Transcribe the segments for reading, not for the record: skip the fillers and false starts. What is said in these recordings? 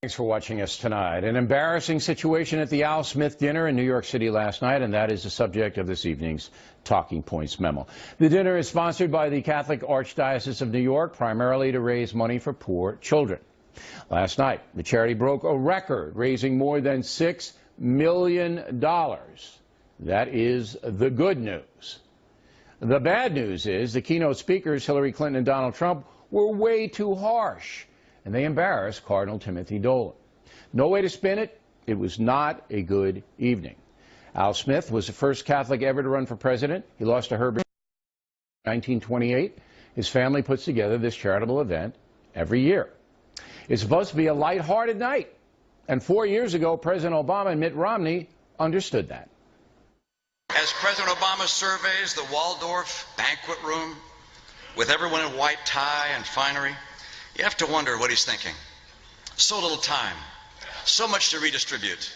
Thanks for watching us tonight. An embarrassing situation at the Al Smith dinner in New York City last night, and that is the subject of this evening's Talking Points memo. The dinner is sponsored by the Catholic Archdiocese of New York, primarily to raise money for poor children. Last night, the charity broke a record, raising more than $6 million. That is the good news. The bad news is the keynote speakers, Hillary Clinton and Donald Trump, were way too harsh, and they embarrassed Cardinal Timothy Dolan. No way to spin it. It was not a good evening. Al Smith was the first Catholic ever to run for president. He lost to Herbert in 1928. His family puts together this charitable event every year. It's supposed to be a lighthearted night. And 4 years ago, President Obama and Mitt Romney understood that. As President Obama surveys the Waldorf banquet room with everyone in white tie and finery, you have to wonder what he's thinking. So little time, so much to redistribute.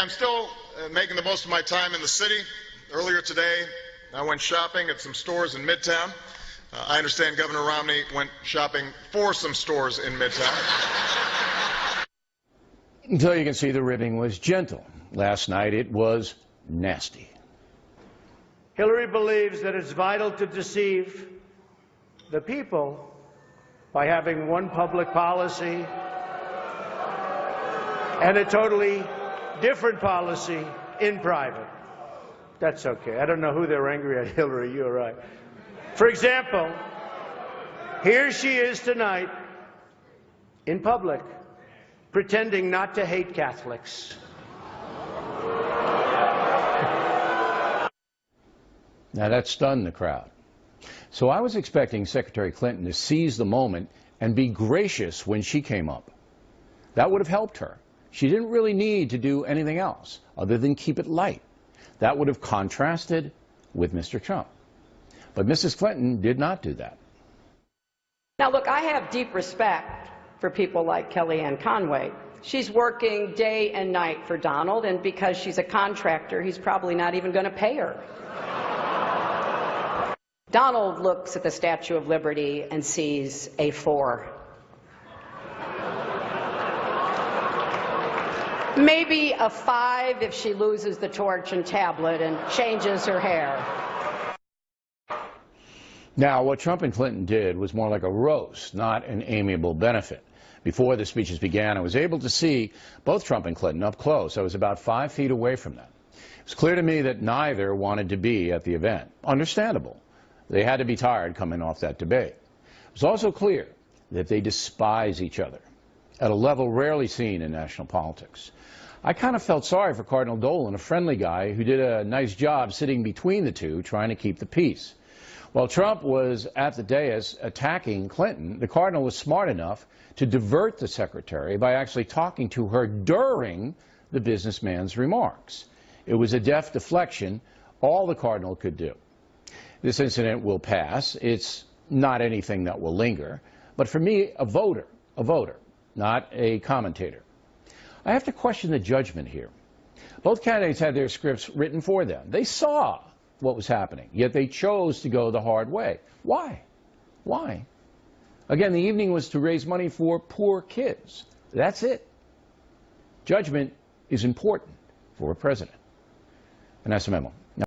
I'm still making the most of my time in the city. Earlier today, I went shopping at some stores in Midtown. I understand Governor Romney went shopping for some stores in Midtown. Until you can see the ribbing was gentle. Last night it was nasty. Hillary believes that it's vital to deceive the people by having one public policy and a totally different policy in private. That's okay. I don't know who they're angry at, Hillary. You're right. For example, here she is tonight in public pretending not to hate Catholics. Now that stunned the crowd. So I was expecting Secretary Clinton to seize the moment and be gracious when she came up. That would have helped her. She didn't really need to do anything else other than keep it light. That would have contrasted with Mr. Trump. But Mrs. Clinton did not do that. Now, look, I have deep respect for people like Kellyanne Conway. She's working day and night for Donald, and because she's a contractor, he's probably not even going to pay her. Donald looks at the Statue of Liberty and sees a 4. Maybe a 5 if she loses the torch and tablet and changes her hair. Now, what Trump and Clinton did was more like a roast, not an amiable benefit. Before the speeches began, I was able to see both Trump and Clinton up close. I was about 5 feet away from them. It was clear to me that neither wanted to be at the event. Understandable. They had to be tired coming off that debate. It was also clear that they despise each other at a level rarely seen in national politics. I kind of felt sorry for Cardinal Dolan, a friendly guy who did a nice job sitting between the two, trying to keep the peace. While Trump was at the dais attacking Clinton, the Cardinal was smart enough to divert the secretary by actually talking to her during the businessman's remarks. It was a deft deflection, all the Cardinal could do. This incident will pass. It's not anything that will linger. But for me, a voter, not a commentator. I have to question the judgment here. Both candidates had their scripts written for them. They saw what was happening, yet they chose to go the hard way. Why? Why? Again, the evening was to raise money for poor kids. That's it. Judgment is important for a president. And that's the memo.